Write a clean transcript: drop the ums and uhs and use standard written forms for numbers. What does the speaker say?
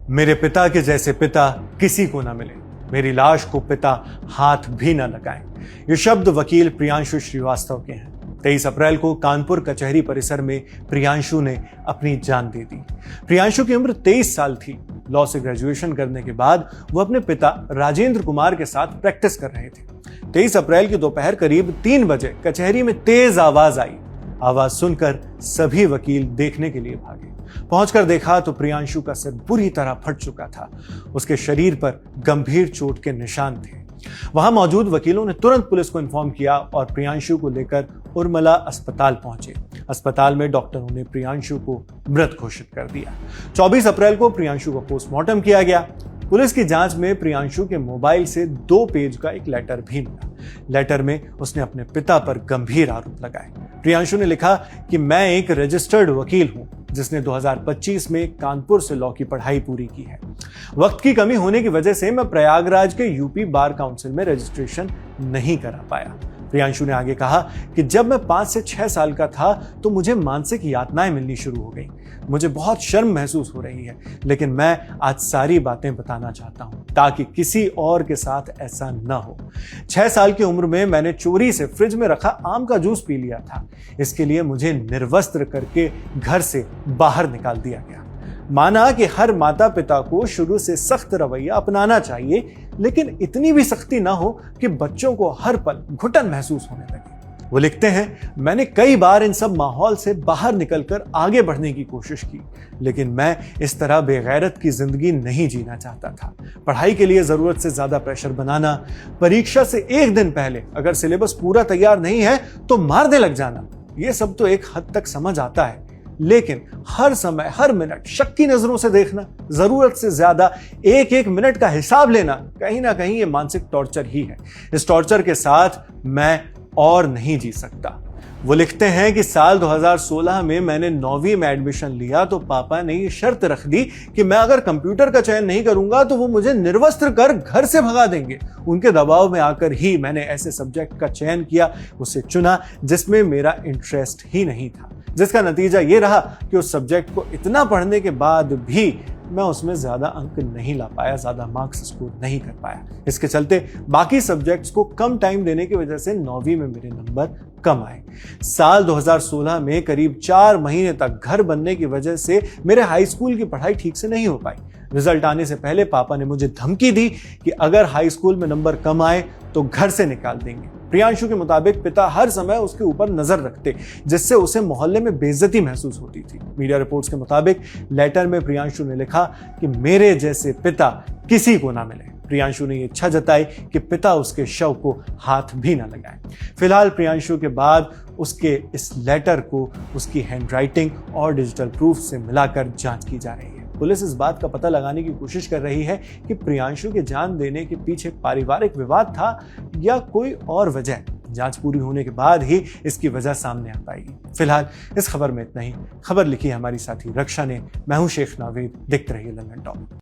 मेरे पिता के जैसे पिता किसी को ना मिले, मेरी लाश को पिता हाथ भी ना लगाएं। ये शब्द वकील प्रियांशु श्रीवास्तव के हैं। 23 अप्रैल को कानपुर कचहरी परिसर में प्रियांशु ने अपनी जान दे दी। प्रियांशु की उम्र 23 साल थी। लॉ से ग्रेजुएशन करने के बाद वो अपने पिता राजेंद्र कुमार के साथ प्रैक्टिस कर रहे थे। 23 अप्रैल की दोपहर करीब 3 बजे कचहरी में तेज आवाज आई। आवाज सुनकर सभी वकील देखने के लिए भागे। पहुंचकर देखा तो प्रियांशु का सिर बुरी तरह फट चुका था। उसके शरीर पर गंभीर चोट के निशान थे। वहां मौजूद वकीलों ने तुरंत पुलिस को इन्फॉर्म किया और प्रियांशु को लेकर उर्मिला अस्पताल पहुंचे। अस्पताल में डॉक्टरों ने प्रियांशु को मृत घोषित कर दिया। 24 अप्रैल को प्रियांशु का पोस्टमार्टम किया गया। पुलिस की जांच में प्रियांशु के मोबाइल से 2 पेज का एक लेटर भी मिला। लेटर में उसने अपने पिता पर गंभीर आरोप लगाए। प्रियांशु ने लिखा कि मैं एक रजिस्टर्ड वकील हूं जिसने 2025 में कानपुर से लॉ की पढ़ाई पूरी की है। वक्त की कमी होने की वजह से मैं प्रयागराज के यूपी बार काउंसिल में रजिस्ट्रेशन नहीं करा पाया। प्रियांशु ने आगे कहा कि जब मैं 5 से 6 साल का था तो मुझे मानसिक यातनाएं मिलनी शुरू हो गई। मुझे बहुत शर्म महसूस हो रही है, लेकिन मैं आज सारी बातें बताना चाहता हूं ताकि किसी और के साथ ऐसा न हो। 6 साल की उम्र में मैंने चोरी से फ्रिज में रखा आम का जूस पी लिया था। इसके लिए मुझे निर्वस्त्र करके घर से बाहर निकाल दिया गया। माना कि हर माता पिता को शुरू से सख्त रवैया अपनाना चाहिए, लेकिन इतनी भी सख्ती ना हो कि बच्चों को हर पल घुटन महसूस होने लगे। वो लिखते हैं, मैंने कई बार इन सब माहौल से बाहर निकलकर आगे बढ़ने की कोशिश की, लेकिन मैं इस तरह बेगैरत की जिंदगी नहीं जीना चाहता था। पढ़ाई के लिए जरूरत से ज्यादा प्रेशर बनाना, परीक्षा से 1 दिन पहले अगर सिलेबस पूरा तैयार नहीं है तो मारने लग जाना, ये सब तो एक हद तक समझ आता है, लेकिन हर समय हर मिनट शक की नजरों से देखना, जरूरत से ज्यादा एक मिनट का हिसाब लेना, कहीं ना कहीं ये मानसिक टॉर्चर ही है। इस टॉर्चर के साथ मैं और नहीं जी सकता। वो लिखते हैं कि साल 2016 में मैंने 9वीं में एडमिशन लिया तो पापा ने ये शर्त रख दी कि मैं अगर कंप्यूटर का चयन नहीं करूंगा तो वो मुझे निर्वस्त्र कर घर से भगा देंगे। उनके दबाव में आकर ही मैंने ऐसे सब्जेक्ट का चयन किया, उसे चुना जिसमें मेरा इंटरेस्ट ही नहीं था, जिसका नतीजा ये रहा कि उस सब्जेक्ट को इतना पढ़ने के बाद भी मैं उसमें ज्यादा अंक नहीं ला पाया, ज्यादा मार्क्स स्कोर नहीं कर पाया। इसके चलते बाकी सब्जेक्ट्स को कम टाइम देने की वजह से 9वीं में मेरे नंबर कम आए। साल 2016 में करीब 4 महीने तक घर बनने की वजह से मेरे हाई स्कूल की पढ़ाई ठीक से नहीं हो पाई। रिजल्ट आने से पहले पापा ने मुझे धमकी दी कि अगर हाई स्कूल में नंबर कम आए तो घर से निकाल देंगे। प्रियांशु के मुताबिक पिता हर समय उसके ऊपर नजर रखते, जिससे उसे मोहल्ले में बेइज्जती महसूस होती थी। मीडिया रिपोर्ट्स के मुताबिक लेटर में प्रियांशु ने लिखा कि मेरे जैसे पिता किसी को ना मिले। प्रियांशु ने यह इच्छा जताई कि पिता उसके शव को हाथ भी ना लगाएं। फिलहाल प्रियांशु के बाद उसके इस लेटर को उसकी हैंडराइटिंग और डिजिटल प्रूफ से मिलाकर जांच की जा रही है। पुलिस इस बात का पता लगाने की कोशिश कर रही है कि प्रियांशु के जान देने के पीछे पारिवारिक विवाद था या कोई और वजह। जांच पूरी होने के बाद ही इसकी वजह सामने आ पाएगी। फिलहाल इस खबर में इतना ही। खबर लिखी हमारी साथी रक्षा ने। मैं हूं शेख नावेद। देखते रहिए लंदन टॉक।